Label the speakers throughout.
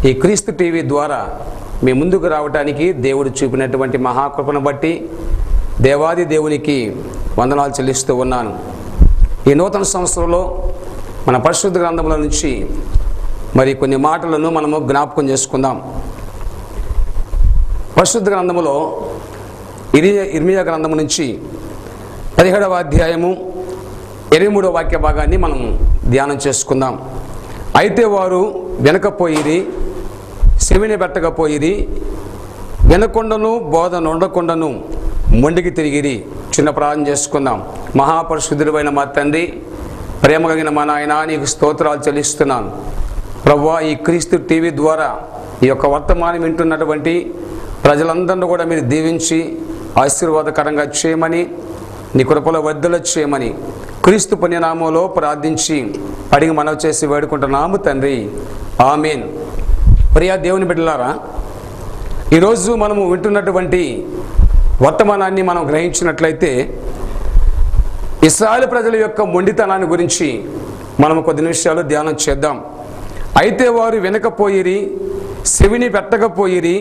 Speaker 1: ఈ క్రీస్తు టీవీ ద్వారా మీ ముందుకు రావడానికి దేవుడు చూపినటువంటి మహాకృపను బట్టి దేవాది దేవునికి వందనాలు చెల్లిస్తూ ఉన్నాను. ఈ నూతన సంవత్సరంలో మన పరిశుద్ధ గ్రంథముల నుంచి మరి కొన్ని మాటలను మనము జ్ఞాపకం చేసుకుందాం. పరిశుద్ధ గ్రంథములో ఇర్మియా గ్రంథము నుంచి 17వ అధ్యాయము 23వ వాక్య భాగాన్ని మనం ధ్యానం చేసుకుందాం. అయితే వారు వెనకపోయిరి, చెవిని పెట్టకపోయిరి, వినకుండాను బోధ ఉండకుండాను మొండికి తిరిగిరి. చిన్న ప్రార్థన చేసుకుందాం. మహాపరిశుద్ధుడైన మా తండ్రి, ప్రేమ కలిగిన మా నాయన, నీకు స్తోత్రాలు చెల్లిస్తున్నాను. ప్రభువా, ఈ క్రీస్తు టీవీ ద్వారా ఈ యొక్క వర్తమానం వింటున్నటువంటి ప్రజలందరినీ కూడా మీరు దీవించి ఆశీర్వాదకరంగా చేయమని, నీ కృపలో వర్ధల చేయమని క్రీస్తు పుణ్యనామంలో ప్రార్థించి అడిగి మనవి చేసి వేడుకుంటున్నాము తండ్రి, ఆమేన్. ప్రియా దేవుని బిడ్డలారా, ఈరోజు మనము వింటున్నటువంటి వర్తమానాన్ని మనం గ్రహించినట్లయితే ఇశ్రాయేలు ప్రజల యొక్క మొండితనాన్ని గురించి మనము కొద్ది నిమిషాలు ధ్యానం చేద్దాం. అయితే వారు వినకపోయిరి, చెవిని పెట్టకపోయిరి,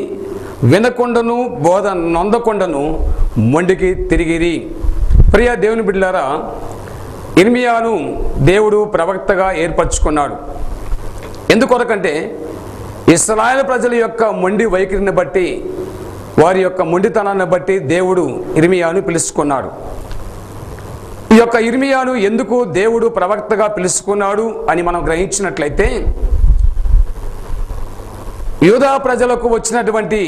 Speaker 1: వినకుండాను బోధ నొందకుండాను మొండికి తిరిగిరి. ప్రియా దేవుని బిడ్డలారా, ఇర్మియాను దేవుడు ప్రవక్తగా ఏర్పరచుకున్నాడు. ఎందుకొరకంటే ఇశ్రాయేలు ప్రజల యొక్క మొండి వైఖరిని బట్టి, వారి యొక్క మొండితనాన్ని బట్టి దేవుడు ఇర్మియాను పిలుచుకున్నాడు. ఈ యొక్క ఇర్మియాను ఎందుకు దేవుడు ప్రవక్తగా పిలుచుకున్నాడు అని మనం గ్రహించినట్లయితే, యూదా ప్రజలకు వచ్చినటువంటి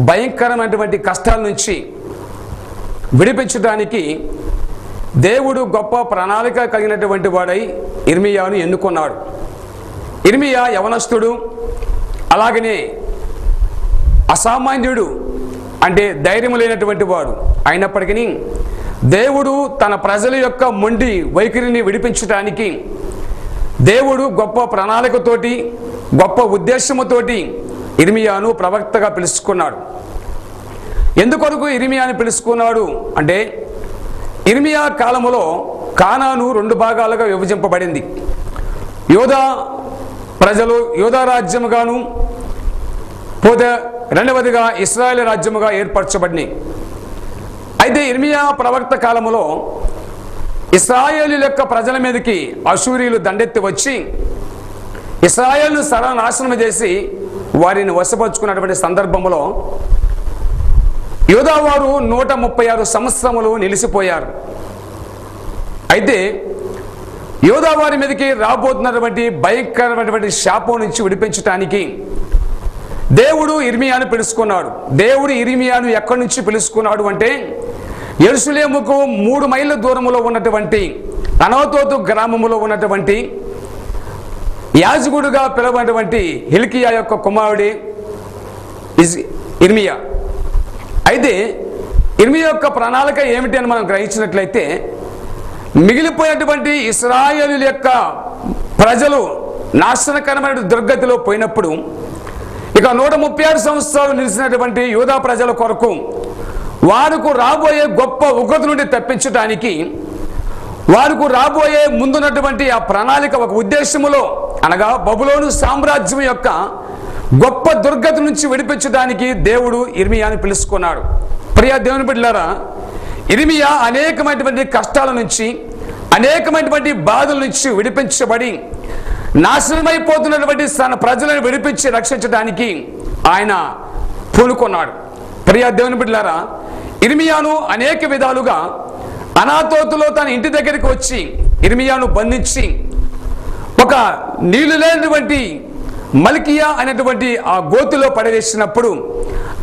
Speaker 1: భయంకరమైనటువంటి కష్టాల నుంచి విడిపించడానికి దేవుడు గొప్ప ప్రణాళిక కలిగినటువంటి వాడై ఇర్మియాను ఎన్నుకున్నాడు. ఇర్మియా యవనస్తుడు, అలాగనే అసామాన్యుడు, అంటే ధైర్యం లేనటువంటి వాడు అయినప్పటికీ దేవుడు తన ప్రజల యొక్క మొండి వైఖరిని విడిపించడానికి దేవుడు గొప్ప ప్రణాళికతోటి, గొప్ప ఉద్దేశముతోటి ఇర్మియాను ప్రవక్తగా పిలుచుకున్నాడు. ఎందుకొరకు ఇర్మియాను పిలుచుకున్నాడు అంటే, ఇర్మియా కాలములో కానాను 2 భాగాలుగా విభజింపబడింది. యూదా ప్రజలు యూదా రాజ్యముగాను, పోతే రెండవదిగా ఇశ్రాయేలు రాజ్యముగా ఏర్పరచబడినాయి. అయితే ఇర్మియా ప్రవక్త కాలములో ఇశ్రాయేలు యొక్క ప్రజల మీదకి అశూరీయులు దండెత్తి వచ్చి ఇశ్రాయేలును సర్వనాశనం చేసి వారిని వశపరుచుకున్నటువంటి సందర్భంలో యూదా వారు 136 సంవత్సరములు నిలిచిపోయారు. అయితే యూదా వారి మీదకి రాబోతున్నటువంటి భయంకరమైనటువంటి శాపం నుంచి విడిపించడానికి దేవుడు ఇర్మియాను పిలుచుకున్నాడు. దేవుడు ఇర్మియాను ఎక్కడి నుంచి పిలుచుకున్నాడు అంటే, యెరూషలేముకు 3 మైళ్ళ దూరంలో ఉన్నటువంటి అనోతోతు గ్రామములో ఉన్నటువంటి యాజకుడుగా పిలువబడినటువంటి హిల్కియా యొక్క కుమారుడే ఇర్మియా. అయితే ఇర్మియా యొక్క ప్రణాళిక ఏమిటి అని మనం గ్రహించినట్లయితే, మిగిలిపోయినటువంటి ఇశ్రాయేలు యొక్క ప్రజలు నాశనకరమైన దుర్గతిలో పోయినప్పుడు ఇక 136 సంవత్సరాలు నిలిచినటువంటి యూదా ప్రజల కొరకు వారికి రాబోయే గొప్ప ఉగ్రత నుండి తప్పించడానికి, వారికి రాబోయే ముందున్నటువంటి ఆ ప్రణాళిక ఒక ఉద్దేశములో, అనగా బబులోను సామ్రాజ్యం యొక్క గొప్ప దుర్గతి నుంచి విడిపించడానికి దేవుడు ఇర్మియాను పిలుచుకున్నాడు. ప్రియా దేవుని బిడ్డలారా, ఇర్మియా అనేకమైనటువంటి కష్టాల నుంచి, అనేకమైనటువంటి బాధల నుంచి విడిపించబడి నాశనమైపోతున్నటువంటి తన ప్రజలను విడిపించి రక్షించడానికి ఆయన పూనుకున్నాడు. ప్రియా దేవుని బిడ్డలారా, ఇర్మియాను అనేక విధాలుగా అనాతోతులో తన ఇంటి దగ్గరికి వచ్చి ఇర్మియాను బంధించి ఒక నీళ్లు లేనటువంటి మల్కియా అనేటువంటి ఆ గోతులో పడవేసినప్పుడు,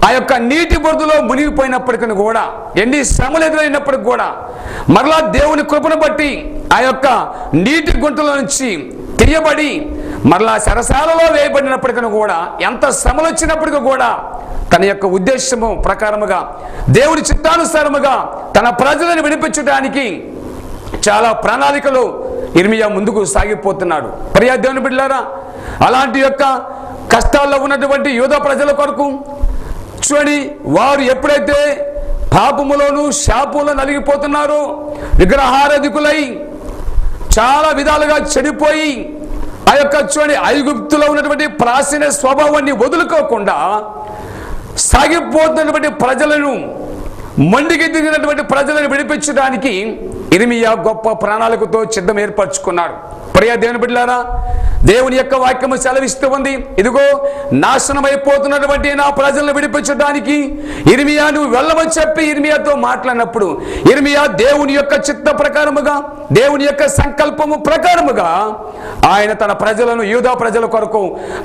Speaker 1: ఆ యొక్క నీటి బురదలో మునిగిపోయినప్పటికీ కూడా, ఎన్ని శ్రమలు ఎదురైనప్పటికీ కూడా మరలా దేవుని కృపను బట్టి ఆ యొక్క నీటి గుంటలో నుంచి తీయబడి మరలా సరసాలలో వేయబడినప్పటికీ కూడా, ఎంత శ్రమలు వచ్చినప్పటికీ కూడా తన యొక్క ఉద్దేశము ప్రకారముగా, దేవుడి చిత్తానుసారముగా తన ప్రజలను విడిపించడానికి చాలా ప్రణాళికలు ఇర్మియా ముందుకు సాగిపోతున్నాడు. ప్రియా దేవుని బిడ్డలారా, అలాంటి యొక్క కష్టాల్లో ఉన్నటువంటి యూదా ప్రజల కొరకు చూడండి, వారు ఎప్పుడైతే పాపములోను శాపంలో నలిగిపోతున్నారో, విగ్రహారాధికులై చాలా విధాలుగా చెడిపోయి ఆ యొక్క చూడండి ఐగుప్తులో ఉన్నటువంటి ప్రాచీన స్వభావాన్ని వదులుకోకుండా సాగిపోతున్నటువంటి ప్రజలను, మండికి దిగినటువంటి ప్రజలను విడిపించడానికి ఇర్మియా గొప్ప ప్రణాళికతో సిద్ధం ఏర్పరచుకున్నాడు. ప్రియ దేవుని బిడ్డలారా, దేవుని యొక్క వాక్యము సెలవిస్తూ ఉంది, ఇదిగో నాశనం అయిపోతున్నటువంటి నా ప్రజలను విడిపించడానికి ఇర్మియాను వెళ్ళమని చెప్పి ఇర్మియాతో మాట్లాడినప్పుడు ఇర్మియా దేవుని యొక్క చిత్త ప్రకారముగా, దేవుని యొక్క సంకల్పము ప్రకారముగా ఆయన తన ప్రజలను, యూదా ప్రజల కొరకు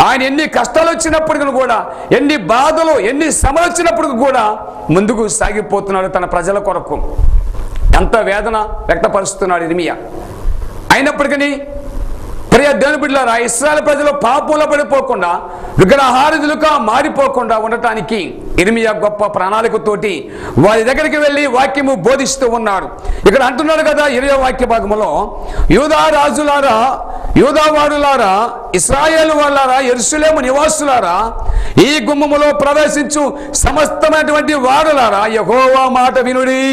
Speaker 1: ఆయన ఎన్ని కష్టాలు వచ్చినప్పటికీ కూడా, ఎన్ని బాధలు, ఎన్ని శ్రమలు వచ్చినప్పటికీ కూడా ముందుకు సాగిపోతున్నాడు తన ప్రజల కొరకు. ఎంత వేదన వ్యక్తపరుస్తున్నాడు ఇర్మియా. అయినప్పటికీ ప్రియ దేవుని బిడ్డలారా, ఇశ్రాయేలు ప్రజలు పాపంలో పడిపోకుండా, విగ్రహారాధకులుగా మారిపోకుండా ఉండటానికి ఇర్మియా గొప్ప ప్రణాళికతోటి వారి దగ్గరికి వెళ్ళి వాక్యము బోధిస్తూ ఉన్నాడు. ఇక్కడ అంటున్నాడు కదా 20వ వాక్య భాగంలో, యూదా రాజులారా, యూదా వారులారా, ఇశ్రాయేలు వాళ్ళారా, యెరూషలేము నివాసులారా, ఈ గుమ్మములో ప్రవేశించు సమస్తమైనటువంటి వారులారా, యెహోవా మాట వినుడి.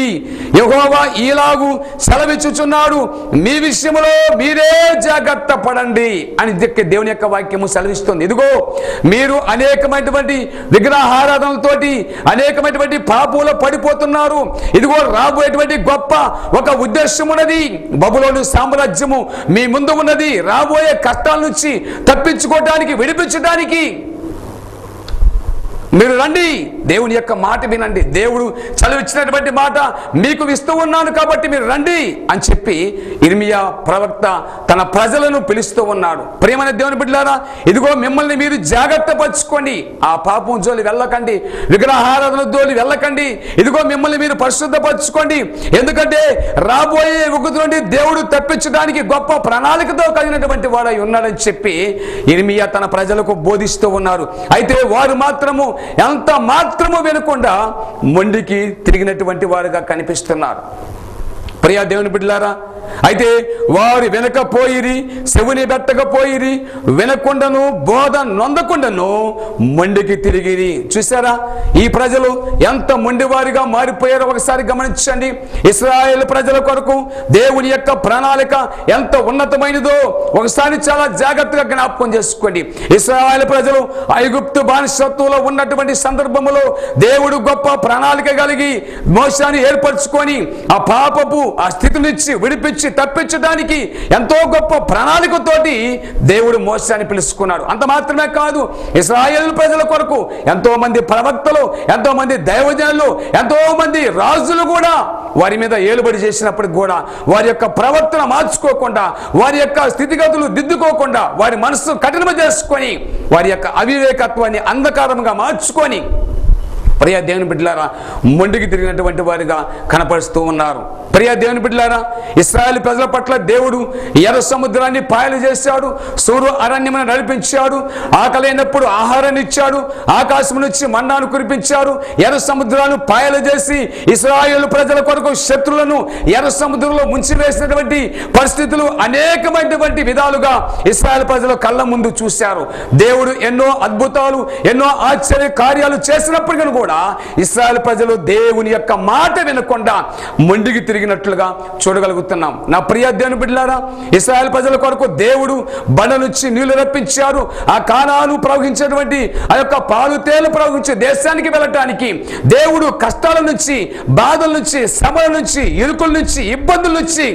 Speaker 1: యెహోవా ఈలాగు సెలవిచ్చుచున్నాడు, మీ విషయంలో మీరే జాగ్రత్త పడండి అని దేవుని యొక్క వాక్యము సెలవిస్తుంది. ఇదిగో మీరు అనేకమైనటువంటి విగ్రహారాధనలతోటి అనేకమైనటువంటి పాపంలో పడిపోతున్నారు. ఇదిగో రాబోయేటువంటి గొప్ప ఒక ఉద్దేశం ఉన్నది. బబులోను సామ్రాజ్యము మీ ముందు ఉన్నది. రాబోయే కష్టాల నుంచి తప్పించుకోవడానికి, విడిపించడానికి మీరు రండి, దేవుని యొక్క మాట వినండి, దేవుడు చదివిచ్చినటువంటి మాట మీకు ఇస్తూ ఉన్నాను కాబట్టి మీరు రండి అని చెప్పి ఇర్మియా ప్రవక్త తన ప్రజలను పిలుస్తూ ఉన్నాడు. ప్రియమైన దేవుని బిడ్డలారా, ఇదిగో మిమ్మల్ని మీరు జాగ్రత్త పరచుకోండి, ఆ పాపం జోలి వెళ్ళకండి, విగ్రహారాధన జోలి వెళ్ళకండి, ఇదిగో మిమ్మల్ని మీరు పరిశుద్ధపరచుకోండి, ఎందుకంటే రాబోయే యుగం నుండి దేవుడు తప్పించడానికి గొప్ప ప్రణాళికతో కలిగినటువంటి వాడై ఉన్నాడని చెప్పి ఇర్మియా తన ప్రజలకు బోధిస్తూ ఉన్నారు. అయితే వారు మాత్రము ఎంత మాత్రము వినకుండా మొండికి తిరిగినటువంటి వారుగా కనిపిస్తున్నారు. ప్రియ దేవుని బిడ్డలారా, అయితే వారు వెనకపోయిరి, చెవిని పెట్టకపోయిరి, వినకుండాను బోధ నొందకుండాను మొండికి తిరిగిరి. చూసారా ఈ ప్రజలు ఎంత మొండివారిగా మారిపోయారో ఒకసారి గమనించండి. ఇశ్రాయేలు ప్రజల కొరకు దేవుని యొక్క ప్రణాళిక ఎంత ఉన్నతమైనదో ఒకసారి చాలా జాగ్రత్తగా జ్ఞాపకం చేసుకోండి. ఇశ్రాయేలు ప్రజలు ఐగుప్తు బానిసత్వంలో ఉన్నటువంటి సందర్భంలో దేవుడు గొప్ప ప్రణాళిక కలిగి మోసాన్ని ఏర్పరచుకొని ఆ పాపపు ఆ స్థితి నుంచి విడిపించి తప్పించడానికి ఎంతో గొప్ప ప్రణాళికతోటి దేవుడు మోసాన్ని పిలుచుకున్నాడు. అంత మాత్రమే కాదు, ఇశ్రాయేలు ప్రజల కొరకు ఎంతో మంది ప్రవక్తలు, ఎంతో మంది దైవజనులు, ఎంతో మంది రాజులు కూడా వారి మీద ఏలుబడి చేసినప్పటికి కూడా వారి యొక్క ప్రవర్తన మార్చుకోకుండా, వారి యొక్క స్థితిగతులు దిద్దుకోకుండా, వారి మనస్సు కఠినము చేసుకొని వారి యొక్క అవివేకత్వాన్ని అంధకారంగా మార్చుకొని ప్రియ దేవుని బిడ్డలారా మొండికి తిరిగినటువంటి వారిగా కనపరుస్తూ ఉన్నారు. ప్రియ దేవుని బిడ్డలారా, ఇశ్రాయేలు ప్రజల పట్ల దేవుడు ఎర్ర సముద్రాన్ని పాయలు చేశాడు, సూరు అరణ్యమును నడిపించాడు, ఆకలైనప్పుడు ఆహారాన్ని ఇచ్చాడు, ఆకాశం నుంచి మన్నాను కురిపించాడు, ఎర్ర సముద్రాన్ని పాయలు చేసి ఇశ్రాయేలు ప్రజల కొరకు శత్రులను ఎర్ర సముద్రంలో ముంచివేసినటువంటి పరిస్థితులు అనేకమైనటువంటి విధాలుగా ఇశ్రాయేలు ప్రజల కళ్ళ ముందు చూశారు. దేవుడు ఎన్నో అద్భుతాలు, ఎన్నో ఆశ్చర్య కార్యాలు చేసినప్పటికీ కూడా ఇశ్రాయేలు ప్రజలు దేవుని యొక్క మాట వినకుండా మొండికి తిరిగినట్లుగా చూడగలుగుతున్నాం. నా ప్రియ దేవుని బిడ్డలారా, ఇశ్రాయేలు ప్రజల కొరకు దేవుడు బండ నుంచి నీళ్లు రప్పించారు. ఆ కానాను ప్రవహించేటువంటి ఆ యొక్క పాలు తేలు ప్రవహించే దేశానికి వెళ్ళటానికి దేవుడు కష్టాల నుంచి, బాధల నుంచి, శ్రమల నుంచి, ఇరుకుల నుంచి, ఇబ్బందుల నుంచి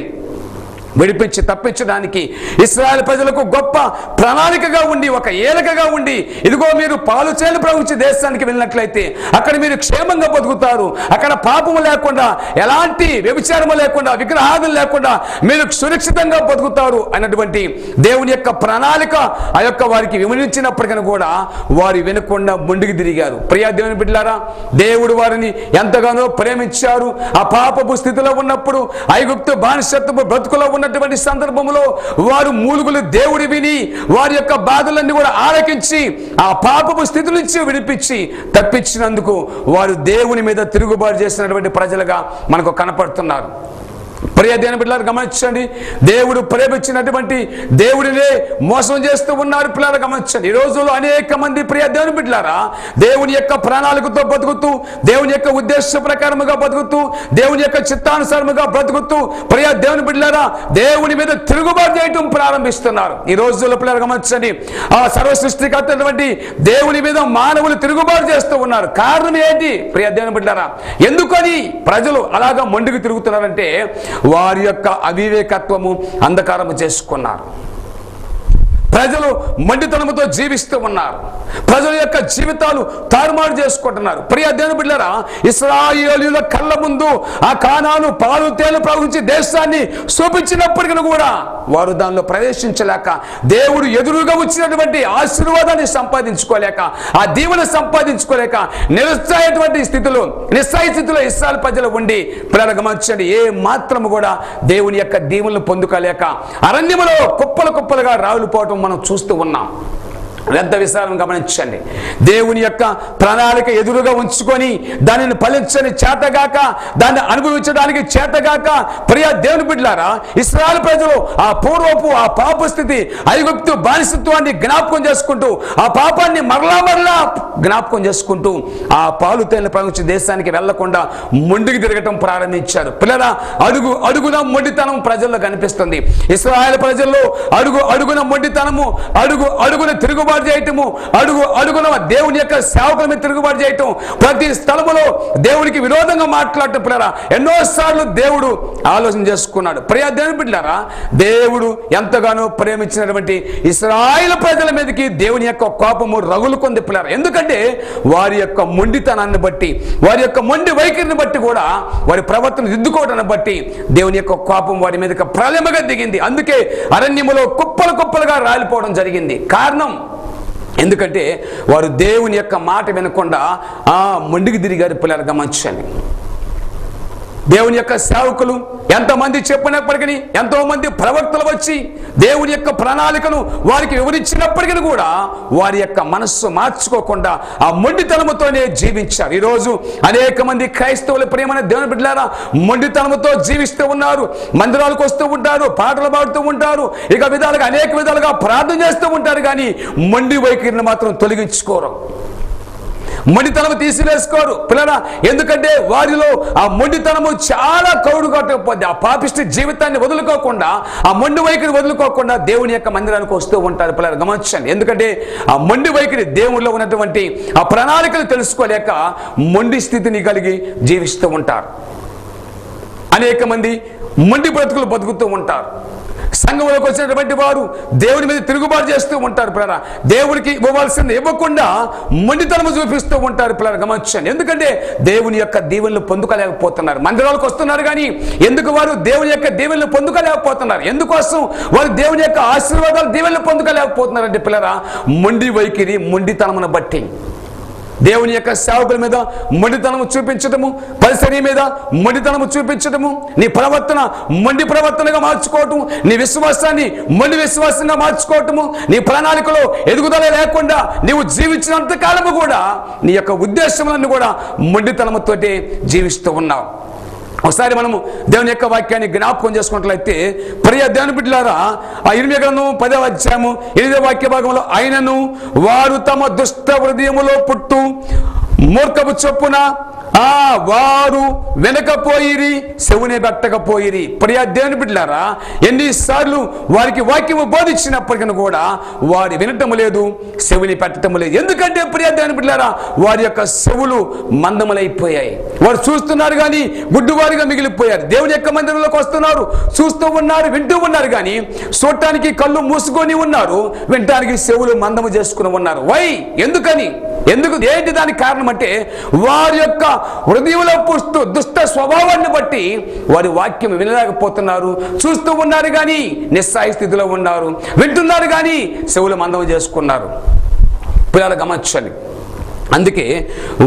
Speaker 1: విడిపించి తప్పించడానికి ఇశ్రాయేలు ప్రజలకు గొప్ప ప్రణాళికగా ఉండి, ఒక ఏలికగా ఉండి, ఇదిగో మీరు పాలు చేలు ప్రవహించే దేశానికి వెళ్ళినట్లయితే అక్కడ మీరు క్షేమంగా బతుకుతారు, అక్కడ పాపము లేకుండా, ఎలాంటి వ్యభిచారము లేకుండా, విగ్రహాదులు లేకుండా మీరు సురక్షితంగా బతుకుతారు అన్నటువంటి దేవుని యొక్క ప్రణాళిక ఆ యొక్క వారికి వివరించినప్పటికీ కూడా వారు వినకుండా ముందుకు తిరిగారు. ప్రియ దేవుని బిడ్డలారా, దేవుడు వారిని ఎంతగానో ప్రేమించారు. ఆ పాపపు స్థితిలో ఉన్నప్పుడు, ఐగుప్తు బానిసత్వపు బ్రతుకులో ఉన్నటువంటి సందర్భంలో వారు మూలుగులు దేవుడి విని వారి యొక్క బాధలన్నీ కూడా ఆలకించి ఆ పాపపు స్థితి నుంచి విడిపించి తప్పించినందుకు వారు దేవుని మీద తిరుగుబాటు చేసినటువంటి ప్రజలుగా మనకు కనపడుతున్నారు. ప్రియ దేవుని బిడ్డలారా గమనించండి, దేవుడు ప్రేమించినటువంటి దేవుడినే మోసం చేస్తూ ఉన్నారు. పిల్లలు గమనించండి, ఈ రోజుల్లో అనేక మంది ప్రియ దేవుని బిడ్డలారా దేవుని యొక్క ప్రణాళికతో బతుకుతూ, దేవుని యొక్క ఉద్దేశ ప్రకారముగా బతుకుతూ, దేవుని యొక్క చిత్తానుసారముగా బ్రతుకుతూ ప్రియ దేవుని బిడ్డలారా దేవుని మీద తిరుగుబాటు చేయటం ప్రారంభిస్తున్నారు. ఈ రోజుల్లో పిల్లలు గమనించండి, ఆ సర్వ సృష్టికర్తటువంటి దేవుని మీద మానవులు తిరుగుబాటు చేస్తూ ఉన్నారు. కారణం ఏంటి ప్రియ దేవుని బిడ్డలారా? ఎందుకని ప్రజలు అలాగా మొండికి తిరుగుతున్నారంటే వారి యొక్క అవివేకత్వము అంధకారము చేసుకున్నారు. ప్రజలు మొండితనముతో జీవిస్తూ ఉన్నారు. ప్రజల యొక్క జీవితాలు తారుమారు చేసుకుంటున్నారు. ప్రియ దేవుని బిడ్డలారా, ఇశ్రాయేలీయుల కళ్ళ ముందు ఆ కానాను పాలు తేలు ప్రవహించి దేశాన్ని చూపించినప్పటికీ కూడా వారు దానిలో ప్రవేశించలేక, దేవుడు ఎదురుగా వచ్చినటువంటి ఆశీర్వాదాన్ని సంపాదించుకోలేక, ఆ దీవెన సంపాదించుకోలేక నిరుత్సాహటువంటి స్థితిలో ఇశ్రాయేలు ప్రజలు ఉండి పిల్లలు గమనించండి, ఏ మాత్రము కూడా దేవుని యొక్క దీవెనలు పొందుకోలేక అరణ్యములో కుప్పలు కుప్పలుగా రావులుపోవటం మనం చూస్తూ ఉన్నాం. పెద్ద విషయాలను గమనించండి. దేవుని యొక్క ప్రణాళిక ఎదురుగా ఉంచుకొని దానిని ఫలించని చేతగాక, దాన్ని అనుభవించడానికి చేతగాక ప్రియ దేవుని బిడ్డలారా ఇశ్రాయేలు ప్రజలు ఆ పూర్వపు ఆ పాప స్థితి, ఐగుప్తు బానిసత్వాన్ని జ్ఞాపకం చేసుకుంటూ, ఆ పాపాన్ని మరలా జ్ఞాపకం చేసుకుంటూ ఆ పాలు తేలిన ప్రవహించే దేశానికి వెళ్లకుండా మొండికి తిరగటం ప్రారంభించారు. పిల్లరా, అడుగున మొండితనం ప్రజల్లో కనిపిస్తుంది. ఇశ్రాయేలు ప్రజల్లో అడుగున మొండితనము, అడుగున తిరుగుబాటు చేయటము, అడుగున దేవుని యొక్క సేవకుల మీద తిరుగుబాటు చేయటం, ప్రతి స్థలములో దేవునికి విరోధంగా మాట్లాడటం పిల్లరా ఎన్నోసార్లు దేవుడు ఆలోచన చేసుకున్నాడు. ప్రియ దేవుని బిడ్డలారా, దేవుడు ఎంతగానో ప్రేమించినటువంటి ఇశ్రాయేలు ప్రజల మీదకి దేవుని యొక్క కోపము రగులుకుంది పిల్లరా. ఎందుకంటే వారి యొక్క మొండితనాన్ని బట్టి, వారి యొక్క మొండి వైఖరిని బట్టి కూడా, వారి ప్రవర్తన దిద్దుకోవడాన్ని బట్టి దేవుని యొక్క కోపం వారి మీదకి ప్రళయముగా దిగింది. అందుకే అరణ్యములో కుప్పలుగా రాలిపోవడం జరిగింది. కారణం ఎందుకంటే వారు దేవుని యొక్క మాట వినకుండా మొండికి తిరిగారు. పిల్లలు గమనించండి, దేవుని యొక్క సేవకులు ఎంతమంది చెప్పినప్పటికీ, ఎంతో మంది ప్రవక్తలు వచ్చి దేవుని యొక్క ప్రణాళికను వారికి వివరించినప్పటికీ కూడా వారి యొక్క మనస్సు మార్చుకోకుండా ఆ మొండితనముతోనే జీవించారు. ఈరోజు అనేక మంది క్రైస్తవుల ప్రియమైన దేవుని బిడ్డలారా మొండితనముతో జీవిస్తూ ఉన్నారు. మందిరాలకు వస్తూ ఉంటారు, పాటలు పాడుతూ ఉంటారు, ఇక విధాలుగా అనేక విధాలుగా ప్రార్థన చేస్తూ ఉంటారు, కానీ మొండి వైఖరిని మాత్రం తొలగించుకోరు, మొండితనము తీసివేసుకోరు పిల్లరా. ఎందుకంటే వారిలో ఆ మొండితనము చాలా కౌడు కట్టకపోతే ఆ పాపిష్టి జీవితాన్ని వదులుకోకుండా, ఆ మొండి వైఖరి వదులుకోకుండా దేవుని యొక్క మందిరానికి వస్తూ ఉంటారు పిల్లలు గమనించండి. ఎందుకంటే ఆ మొండి వైఖరి దేవుళ్ళలో ఉన్నటువంటి ఆ ప్రణాళికలు తెలుసుకోలేక మొండి స్థితిని కలిగి జీవిస్తూ ఉంటారు. అనేక మంది మొండి బ్రతుకులు బతుకుతూ ఉంటారు. సంఘంలోకి వచ్చినటువంటి వారు దేవుని మీద తిరుగుబాటు చేస్తూ ఉంటారు పిల్లరా. దేవునికి ఇవ్వవలసింది ఇవ్వకుండా మొండితనము చూపిస్తూ ఉంటారు పిల్లలు గమనించండి. ఎందుకంటే దేవుని యొక్క దీవెనలు పొందుకోలేకపోతున్నారు. మందిరాలకు వస్తున్నారు, కానీ ఎందుకు వారు దేవుని యొక్క దీవెనలు పొందుకోలేకపోతున్నారు? ఎందుకోసం వారు దేవుని యొక్క ఆశీర్వాదాలు దీవెనలు పొందుకోలేకపోతున్నారు అంటే పిల్లరా మొండి వైఖరి, మొండితనమును బట్టి దేవుని యొక్క సేవకుల మీద మొండితనము చూపించటము, పరిసరి మీద మొండితనము చూపించటము, నీ ప్రవర్తన మొండి ప్రవర్తనగా మార్చుకోవటం, నీ విశ్వాసాన్ని మొండి విశ్వాసంగా మార్చుకోవటము, నీ ప్రణాళికలో ఎదుగుదల లేకుండా నీవు జీవించినంత కాలము కూడా నీ యొక్క ఉద్దేశములను కూడా మొండితనముతోటే జీవిస్తూ ఉన్నావు. ఒకసారి మనము దేవుని యొక్క వాక్యాన్ని జ్ఞాపకం చేసుకున్నట్లయితే ప్రియ దేవుని బిడ్డలారా ఆ ఇర్మీయా గ్రంథం 10వ అధ్యాయము 8వ వాక్య భాగంలో, అయినను వారు తమ దుష్ట హృదయములో పుట్టు మూర్ఖపు చొప్పున వారు వెనకపోయిరి, చెవునే పెట్టకపోయిరి. ప్రియ దేవుని బిడ్డలారా, ఎన్నిసార్లు వారికి వాక్యము బోధించినప్పటికీ కూడా వారు వినటము లేదు, చెవుని పెట్టడం లేదు. ఎందుకంటే ప్రియ దేవుని బిడ్డలారా వారి యొక్క చెవులు మందములైపోయాయి. వారు చూస్తున్నారు కానీ గుడ్డువారిగా మిగిలిపోయారు. దేవుని యొక్క మందిరంలోకి వస్తున్నారు, చూస్తూ ఉన్నారు, వింటూ ఉన్నారు, కానీ చూడటానికి కళ్ళు మూసుకొని ఉన్నారు, వినటానికి చెవులు మందము చేసుకుని ఉన్నారు. వై? ఎందుకు ఏంటి దానికి కారణం అంటే వారి యొక్క హృదయంలో పుస్తూ దుష్ట స్వభావాన్ని బట్టి వారి వాక్యం వినలేకపోతున్నారు. చూస్తూ ఉన్నారు కానీ నిస్సాయి స్థితిలో ఉన్నారు, వింటున్నారు కానీ చెవులు మందం చేసుకున్నారు. పిల్లలు గమనించండి. అందుకే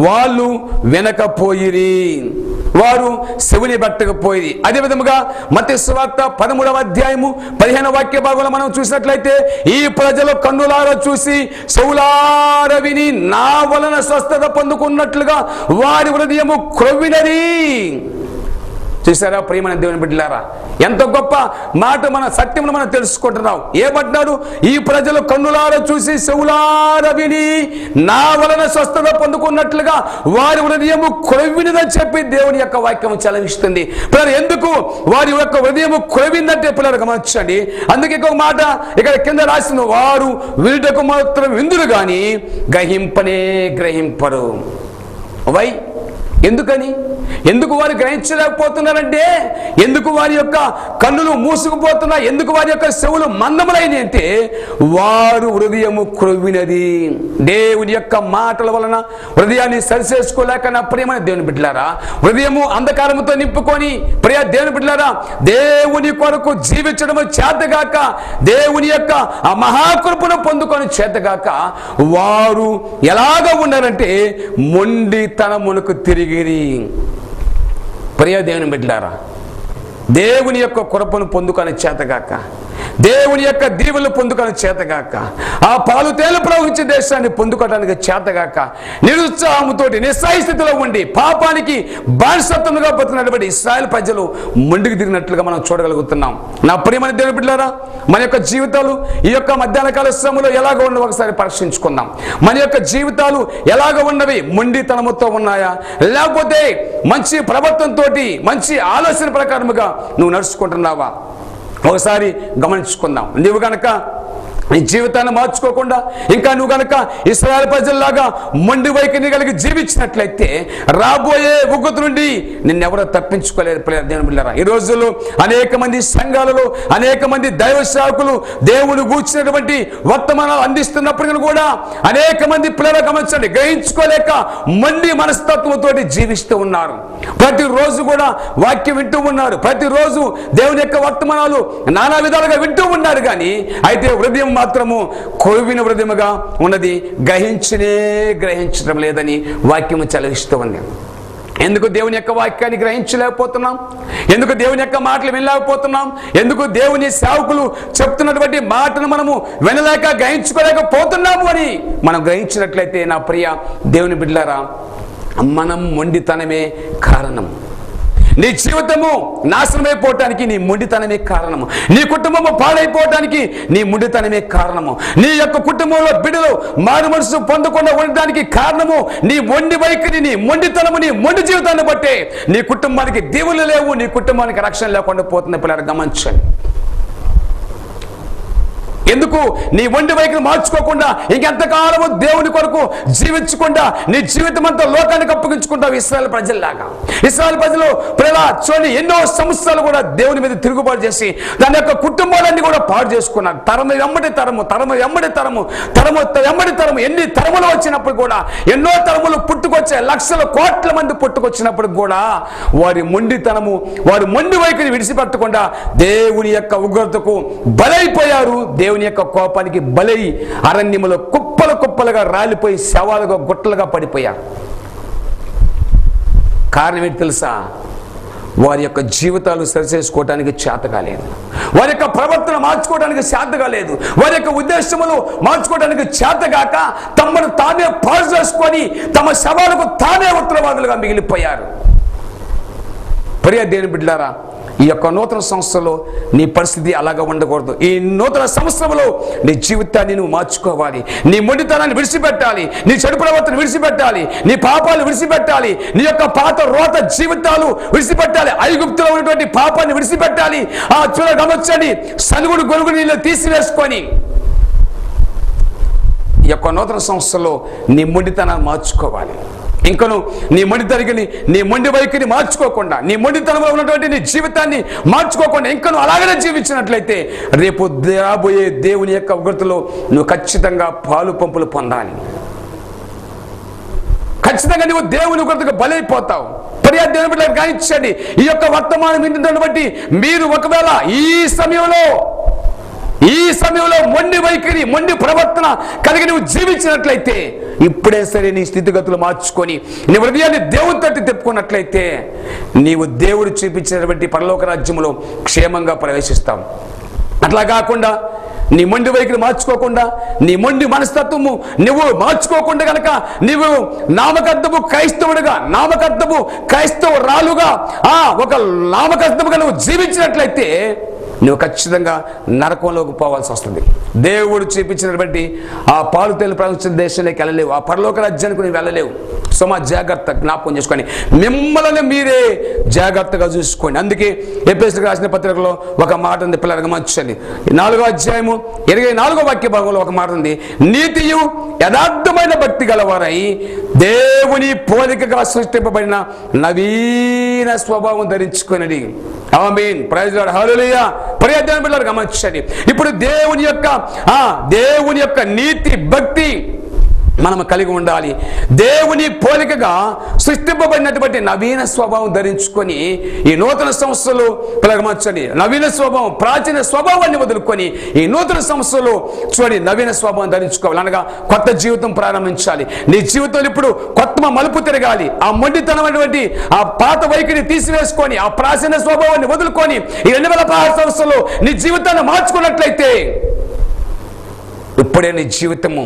Speaker 1: వాళ్ళు వినకపోయిరి, వారు చెవిని పెట్టకపోయి. అదే విధముగా మత్తయి సువార్త 13వ అధ్యాయము 15వ వాక్య భాగంలో మనం చూసినట్లయితే, ఈ ప్రజలు కన్నులారా చూసి చెవులారా విని నా వలన స్వస్థత పొందుకున్నట్లుగా వారి హృదయము క్రొవ్వినది. చూసారా ప్రియమైన దేవుని బిడ్డలారా, ఎంత గొప్ప మాట, మన సత్యమును మనం తెలుసుకుంటున్నాం. ఏమంటున్నారు? ఈ ప్రజలు కన్నులార చూసి చెవులార విని నా వలన స్వస్థత పొందుకున్నట్లుగా వారి హృదయము కొరవినదని చెప్పి దేవుని యొక్క వాక్యము చలవిస్తుంది. పిల్లలు, ఎందుకు వారి యొక్క హృదయము కొరవిందంటే పిల్లలు గమనించండి. అందుకే ఒక మాట ఇక్కడ కింద రాసిన, వారు వినుటకు మాత్రం విందురు గాని గ్రహింపనే గ్రహింపరు. వై? ఎందుకని? ఎందుకు వారు గ్రహించలేకపోతున్నారంటే, ఎందుకు వారి యొక్క కన్నులు మూసుకుపోతున్నా, ఎందుకు వారి యొక్క చెవులు మందములైనవి అంటే, వారు హృదయము క్రొవ్వినది. దేవుని యొక్క మాటల వలన హృదయాన్ని సరిచేసుకోలేక నా ప్రియమైన దేవుని బిడ్డలారా, హృదయము అంధకారముతో నింపుకొని ప్రియ దేవుని బిడ్డలారా, దేవుని కొరకు జీవించడము చేతగాక, దేవుని యొక్క ఆ మహాకృపను పొందుకొని చేతగాక వారు ఎలాగ ఉన్నారంటే మొండితనమునకు తిరిగి. ప్రియ దేవుని బిడ్డలారా, దేవుని యొక్క కృపను పొందుకొని చేతగాక, దేవుని యొక్క దీవెనలు పొందుకొని చేతగాక, ఆ పాలు తేలు ప్రవహించే దేశాన్ని పొందుకోవడానికి చేతగాక, నిరుత్సాహంతోటి నిస్సాయ స్థితిలో ఉండి పాపానికి బానిసత్వముగా బతికినటువంటి ఇశ్రాయేలు ప్రజలు ముందుకు దిగినట్లుగా మనం చూడగలుగుతున్నాం. నా ప్రియమైన దేవుని బిడ్డలారా, మన యొక్క జీవితాలు ఈ యొక్క మధ్యాహ్న కాల శ్రమలో ఎలాగ ఉన్నవి ఒకసారి పరీక్షించుకుందాం. మన యొక్క జీవితాలు ఎలాగ ఉన్నవి? మొండితనముతో ఉన్నాయా, లేకపోతే మంచి ప్రవర్తనతో మంచి ఆలోచన ప్రకారముగా నువ్వు నడుచుకుంటున్నావా? ఒకసారి గమనించుకుందాం. నీవు గనక నీ జీవితాన్ని మార్చుకోకుండా ఇంకా నువ్వు గనక ఇశ్రాయేలు ప్రజల్లాగా మొండి వైఖరిని కలిగి జీవించినట్లయితే రాబోయే ఉగ్రత నుండి నిన్నెవరో తప్పించుకోలేరు. దేవుని బిడ్డలారా, ఈ రోజుల్లో అనేక మంది సంఘాలలో అనేక మంది దైవ సేవకులు దేవుని గూర్చినటువంటి వర్తమానాలు అందిస్తున్నప్పటికీ కూడా అనేక మంది పిల్లలు గమనించండి, గ్రహించుకోలేక మొండి మనస్తత్వంతో జీవిస్తూ ఉన్నారు. ప్రతిరోజు కూడా వాక్యం వింటూ ఉన్నారు, ప్రతిరోజు దేవుని యొక్క వర్తమానాలు నానా విధాలుగా వింటూ ఉన్నారు. కానీ అయితే హృదయం మాత్రము కొవ్విన హృదయముగా ఉన్నది, గ్రహించడం లేదని వాక్యము చలవిస్తూ ఉంది. ఎందుకు దేవుని యొక్క వాక్యాన్ని గ్రహించలేకపోతున్నాం? ఎందుకు దేవుని యొక్క మాటలు వినలేకపోతున్నాం? ఎందుకు దేవుని సేవకులు చెప్తున్నటువంటి మాటను మనము వినలేక గ్రహించుకోలేకపోతున్నాము అని మనం గ్రహించినట్లయితే నా ప్రియ దేవుని బిడ్డలారా, మనం మొండితనమే కారణం. నీ జీవితము నాశనమైపోవటానికి నీ మొండితనమే కారణము. నీ కుటుంబము పాడైపోవటానికి నీ మొండితనమే కారణము. నీ యొక్క కుటుంబంలో బిడ్డలు మారు మనసు పొందకుండా ఉండడానికి కారణము నీ మొండి వైఖరి, నీ మొండితనము, నీ మొండి జీవితాన్ని బట్టే నీ కుటుంబానికి దీవులు లేవు, నీ కుటుంబానికి రక్షణ లేకుండా పోతున్న పిల్లలు గమనించండి. ఎందుకు నీ మొండి వైఖరి మార్చుకోకుండా ఇంకెంతకాలము దేవుని కొరకు జీవించకుండా నీ జీవితం అంతా లోకానికి అప్పగించుకుంటావు ఇశ్రాయేలు ప్రజల్లాగా? ఇశ్రాయేలు ప్రజలు చూడండి, ఎన్నో సంవత్సరాలు కూడా దేవుని మీద తిరుగుబాటు చేసి దాని యొక్క కుటుంబాలన్నీ కూడా పాడు చేసుకున్నారు. తరము వెంబడి తరము ఎన్ని తరములు వచ్చినప్పుడు కూడా, ఎన్నో తరములు పుట్టుకొచ్చే లక్షల కోట్ల మంది పుట్టుకొచ్చినప్పుడు కూడా వారి మొండితనము, వారి మొండి వైఖరి విడిచిపెట్టకుండా దేవుని యొక్క ఉగ్రతకు బలైపోయారు. దేవుని యొక్క కోపానికి బలై అరణ్యములో కుప్పలుగా రాలిపోయి శవాలుగా గుట్టలుగా పడిపోయారు. కారణం ఏంటి తెలుసా? వారి యొక్క జీవితాలు సరిచేసుకోవడానికి చేత కాలేదు, వారి యొక్క ప్రవర్తన మార్చుకోవడానికి చేత కాలేదు, వారి యొక్క ఉద్దేశములు మార్చుకోవడానికి చేతగాక తమను తామే పాడు చేసుకొని తమ శవాలకు తామే ఉత్తరవాదులుగా మిగిలిపోయారు. ప్రియ దేవుని బిడ్డలారా, ఈ యొక్క నూతన సంవత్సరంలో నీ పరిస్థితి అలాగా ఉండకూడదు. ఈ నూతన సంవత్సరంలో నీ జీవితాన్ని నువ్వు మార్చుకోవాలి. నీ మొండితనాన్ని విడిచిపెట్టాలి, నీ చెడు ప్రవర్తన విడిచిపెట్టాలి, నీ పాపాలు విడిచిపెట్టాలి, నీ యొక్క పాత రోత జీవితాలు విడిచిపెట్టాలి, ఐగుప్తులో ఉన్నటువంటి పాపాన్ని విడిచిపెట్టాలి. ఆ గమనించండి, సనుగుడు గొలుగుడు నీళ్ళు తీసివేసుకొని ఈ యొక్క నూతన సంవత్సరంలో నీ మొండితనాన్ని మార్చుకోవాలి. ఇంకను నీ మొండి వైఖరిని మార్చుకోకుండా, నీ మొండితనంలో ఉన్నటువంటి నీ జీవితాన్ని మార్చుకోకుండా ఇంకను అలాగనే జీవించినట్లయితే రేపు రాబోయే దేవుని యొక్క ఉగ్రతలో నువ్వు ఖచ్చితంగా పాలు పంపులు పొందాలి. ఖచ్చితంగా నువ్వు దేవుని ఉగ్రతకు బలైపోతావు. ప్రియ దేవుని బిడ్డలారా, గ్రహించండి, ఈ యొక్క వర్తమానం వింటున్న బట్టి మీరు ఒకవేళ ఈ సమయంలో మొండి వైఖరి, మొండి ప్రవర్తన కలిగి నువ్వు జీవించినట్లయితే ఇప్పుడే సరే నీ స్థితిగతులు మార్చుకొని నీ హృదయాన్ని దేవుని తట్టు తెప్పుకున్నట్లయితే నీవు దేవుడు చూపించినటువంటి పరలోక రాజ్యములో క్షేమంగా ప్రవేశిస్తావు. అట్లా కాకుండా నీ మొండి వైఖరి మార్చుకోకుండా, నీ మొండి మనస్తత్వము నువ్వు మార్చుకోకుండా గనక నీవు నామకర్తము క్రైస్తవుడిగా, నామకర్తము క్రైస్తవురాలుగా, ఒక నామకర్తముగా నువ్వు జీవించినట్లయితే నువ్వు ఖచ్చితంగా నరకంలోకి పోవాల్సి వస్తుంది. దేవుడు చూపించినటువంటి ఆ పాలు తేలు ప్రపంచ దేశంలోకి వెళ్ళలేవు, ఆ పరలోక రాజ్యానికి నువ్వు వెళ్ళలేవు. సో మా జాగ్రత్త జ్ఞాపకం చేసుకొని మిమ్మల్ని మీరే జాగ్రత్తగా చూసుకోండి. అందుకే ఎఫెసీయులకు రాసిన పత్రికలో ఒక మాట ఉంది, పిల్లలు గమనించండి. 4వ అధ్యాయము 24వ వాక్య భాగంలో ఒక మాట ఉంది, నీతియు యథార్థమైన భక్తి గలవారై దేవుని పోలికగా సృష్టింపబడిన నవీన స్వభావం ధరించుకున్నది. ఆమేన్. Praise lord. హల్లెలూయా. ప్రియదేవుని బిడ్డలారా గమనించండి. ఇప్పుడు దేవుని యొక్క నీతి భక్తి మనం కలిగి ఉండాలి. దేవుని పోలికగా సృష్టింపబడినటువంటి నవీన స్వభావం ధరించుకొని ఈ నూతన సంవత్సరాలు గమనించండి, నవీన స్వభావం, ప్రాచీన స్వభావాన్ని వదులుకొని ఈ నూతన సంవత్సరాలు చూడండి నవీన స్వభావం ధరించుకోవాలి. అనగా కొత్త జీవితం ప్రారంభించాలి. నీ జీవితంలో ఇప్పుడు కొత్త మలుపు తిరగాలి. ఆ మొండితనమైనటువంటి ఆ పాత వైఖరిని తీసివేసుకొని ఆ ప్రాచీన స్వభావాన్ని వదులుకొని ఈ 2016 సంవత్సరంలో నీ జీవితాన్ని మార్చుకున్నట్లయితే ఇప్పుడే నీ జీవితము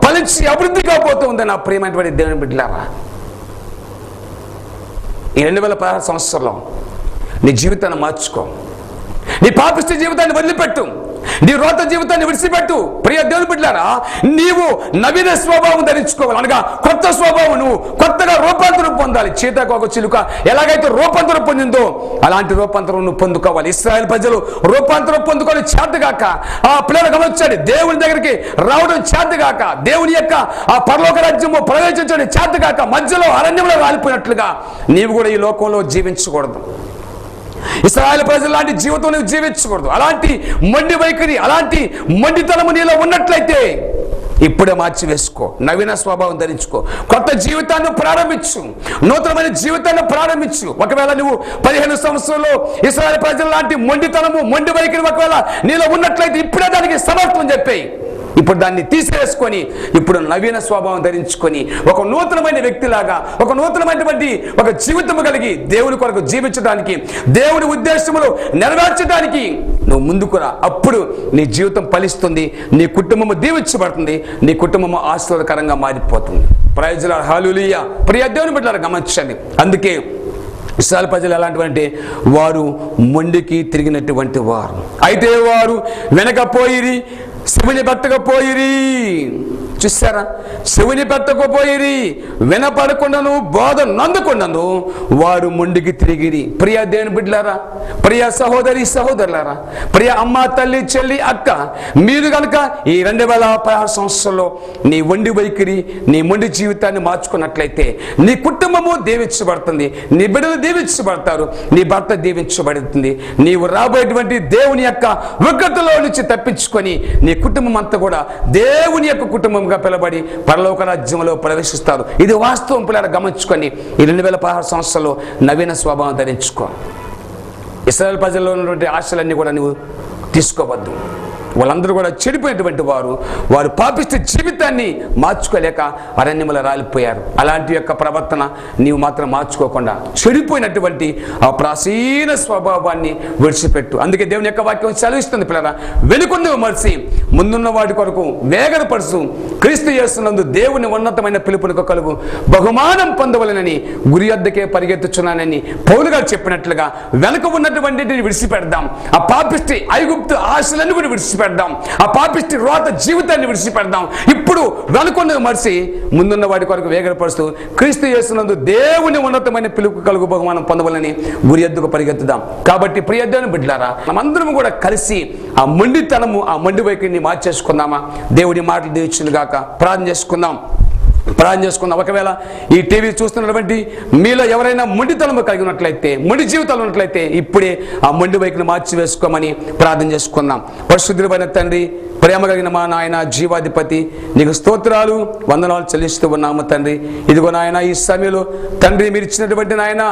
Speaker 1: ఫలించి అభివృద్ధి కాబోతుంది. నా ప్రియమైనటువంటి దేవుని బిడ్డలారా, ఈ 2016 సంవత్సరంలో నీ జీవితాన్ని మార్చుకో. నీ పాపిష్టి జీవితాన్ని వదిలిపెట్టు, నీ రోత జీవితాన్ని విడిచిపెట్టు. ప్రియ దేవుని బిడ్డలారా, నీవు నవీన స్వభావం ధరించుకోవాలి. అనగా కొత్త స్వభావం, నువ్వు కొత్తగా రూపాంతరం పొందాలి. చీతాకోక చిలుక ఎలాగైతే రూపాంతరం పొందిందో అలాంటి రూపాంతరం నువ్వు పొందుకోవాలి. ఇశ్రాయేలు ప్రజలు రూపాంతరం పొందుకొని చేతగాక ఆ పిల్లలు గమనించండి, దేవుని దగ్గరికి రావడం చేతగాక, దేవుని యొక్క ఆ పరలోక రాజ్యము ప్రవేశించడం చేతగాక మధ్యలో అరణ్యంలో రాలిపోయినట్లుగా నీవు కూడా ఈ లోకంలో జీవించకూడదు. ఇశ్రాయేలు ప్రజలు లాంటి జీవితం నువ్వు జీవించకూడదు. అలాంటి మొండి వైఖరి, అలాంటి మొండితనము నీలో ఉన్నట్లయితే ఇప్పుడే మార్చి వేసుకో, నవీన స్వభావం ధరించుకో, కొత్త జీవితాన్ని ప్రారంభించు, నూతనమైన జీవితాన్ని ప్రారంభించు. ఒకవేళ నువ్వు 15 సంవత్సరాలు ఇశ్రాయేలు ప్రజలు లాంటి మొండి వైఖరి ఒకవేళ నీలో ఉన్నట్లయితే ఇప్పుడే దానికి సమర్థం చెప్పేయి. ఇప్పుడు దాన్ని తీసివేసుకొని ఇప్పుడు నవీన స్వభావం ధరించుకొని ఒక నూతనమైన వ్యక్తిలాగా, ఒక నూతనమైనటువంటి ఒక జీవితం కలిగి దేవుని కొరకు జీవించడానికి, దేవుని ఉద్దేశములు నెరవేర్చడానికి నువ్వు ముందుకు రా. అప్పుడు నీ జీవితం ఫలిస్తుంది, నీ కుటుంబము దీవించబడుతుంది, నీ కుటుంబము ఆశీర్వాదకరంగా మారిపోతుంది. Praise lord. హల్లెలూయా. ప్రియ దేవుని బిడ్డలారా గమనించండి. అందుకే ఇశ్రాయేలు ప్రజలు ఎలాంటివంటే వారు మొండికి తిరిగినటువంటి వారు. అయితే వారు వెనకపోయిరి, శివుని పెట్టకపోయిరి. చూసారా, శివుని పెట్టకపోయిరి, వినపడకుండాను బోధ నందుకుండాను వారు మొండికి తిరిగిరి. ప్రియ దేవుని బిడ్డలారా, ప్రియ సహోదరి సహోదరులారా, ప్రియ అమ్మ తల్లి చెల్లి అక్క, మీరు కనుక ఈ 2016 సంవత్సరంలో నీ మొండి వైఖరి, నీ మొండి జీవితాన్ని మార్చుకున్నట్లయితే నీ కుటుంబము దీవించబడుతుంది, నీ బిడ్డలు దీవించబడతారు, నీ భర్త దీవించబడుతుంది. నీవు రాబోయేటువంటి దేవుని యొక్క ఉగ్రతలో నుంచి తప్పించుకొని నీ కుటుంబం అంతా కూడా దేవుని యొక్క కుటుంబంగా పిలబడి పరలోక రాజ్యంలో ప్రవేశిస్తారు. ఇది వాస్తవం. పిల్లలు గమనించుకొని ఈ 2016 సంవత్సరంలో నవీన స్వభావం ధరించుకో. ఇశ్రాయేలు ప్రజల్లో ఉన్నటువంటి ఆశలన్నీ కూడా నువ్వు తీసుకోవద్దు. వాళ్ళందరూ కూడా చెడిపోయినటువంటి వారు పాపిష్టి జీవితాన్ని మార్చుకోలేక అరణ్యములో రాలిపోయారు. అలాంటి యొక్క ప్రవర్తన నీవు మాత్రం మార్చుకోకుండా చెడిపోయినటువంటి ఆ ప్రాచీన స్వభావాన్ని విడిచిపెట్టు. అందుకే దేవుని యొక్క వాక్యం సెలవిస్తుంది, పిల్లరా, వెనుకొందుకు మరిచి ముందున్న వాటి కొరకు వేగనపరుచు క్రీస్తు యేసునందు దేవుని ఉన్నతమైన పిలుపునకు కలుగు బహుమానం పొందవలెనని గురి వద్దకే పరిగెత్తుచున్నానని పౌలు గారు చెప్పినట్లుగా వెనుక ఉన్నటువంటిని విడిచిపెడదాం. ఆ పాపిష్టి ఐగుప్తు ఆశలను కూడా విడిచిపెడదాం. ఆ పాపిష్టి రోత జీవితాన్ని విడిచిపెడదాం. ఇప్పుడు వెనుకొందుకు మరిచి ముందున్న వాటి కొరకు వేగనపరుస్తూ క్రీస్తు యేసునందు దేవుని ఉన్నతమైన పిలుపు కలుగు బహుమానం పొందవలని గురి వద్దకు పరిగెత్తుదాం. కాబట్టి ప్రియ దేవుని బిడ్డలారా, మనమందరం కూడా కలిసి ఆ మొండితనము, ఆ మొండి వైఖరిని మార్చేసుకుందామా? దేవుడి మాటలు దీవించును గాక. ప్రార్థన చేసుకుందాం. ఒకవేళ ఈ టీవీ చూస్తున్నటువంటి మీలో ఎవరైనా మొండితనము కలిగి ఉన్నట్లయితే, మొండి జీవితాలు ఉన్నట్లయితే ఇప్పుడే ఆ మొండి వైఖరిని మార్చి వేసుకోమని ప్రార్థన చేసుకుందాం. పరిశుద్ధుడైన తండ్రి, ప్రేమ కలిగిన మా నాయన జీవాధిపతి, నీకు స్తోత్రాలు వందనాలు చెల్లిస్తూ ఉన్నాము తండ్రి. ఇదిగో నాయన ఈ సమయంలో తండ్రి మీరు ఇచ్చినటువంటి నాయన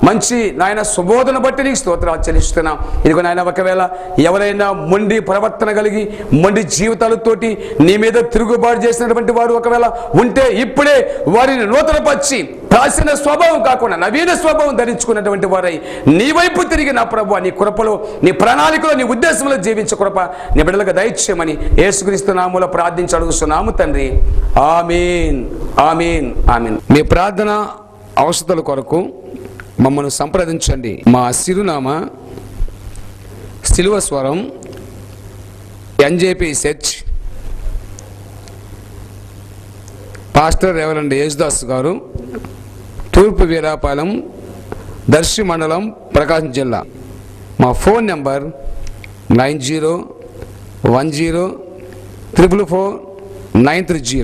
Speaker 1: మంచి నాయన సుబోధన బట్టి నీకు స్తోత్రాలు చెల్లిస్తున్నాం. ఇదిగో నాయన ఒకవేళ ఎవరైనా మొండి ప్రవర్తన కలిగి మొండి జీవితాలతోటి నీ మీద తిరుగుబాటు చేసినటువంటి వారు ఒకవేళ ఉంటే ఇప్పుడే వారిని నూతనపరిచి ప్రాచీన స్వభావం కాకుండా నవీన స్వభావం ధరించుకున్నటువంటి వారై నీ వైపు తిరిగి నా ప్రభువా నీ కృపలో నీ ప్రణాళికలో నీ ఉద్దేశంలో జీవించే కృప నీ బిడ్డలకు దయచేయమని యేసుక్రీస్తు నామములో ప్రార్థించి అడుగుతున్నాము తండ్రి. ఆమీన్ ఆమీన్ ఆమీన్. మీ ప్రార్థన అవసరాల కొరకు మమ్మల్ని సంప్రదించండి. మా చిరునామా సిలువ స్వరం NJP church, pastor reverend Yesudas గారు, తూర్పు వీరాపాలెం, దర్శి మండలం, ప్రకాశం జిల్లా. మా ఫోన్ నెంబర్ 9010444930.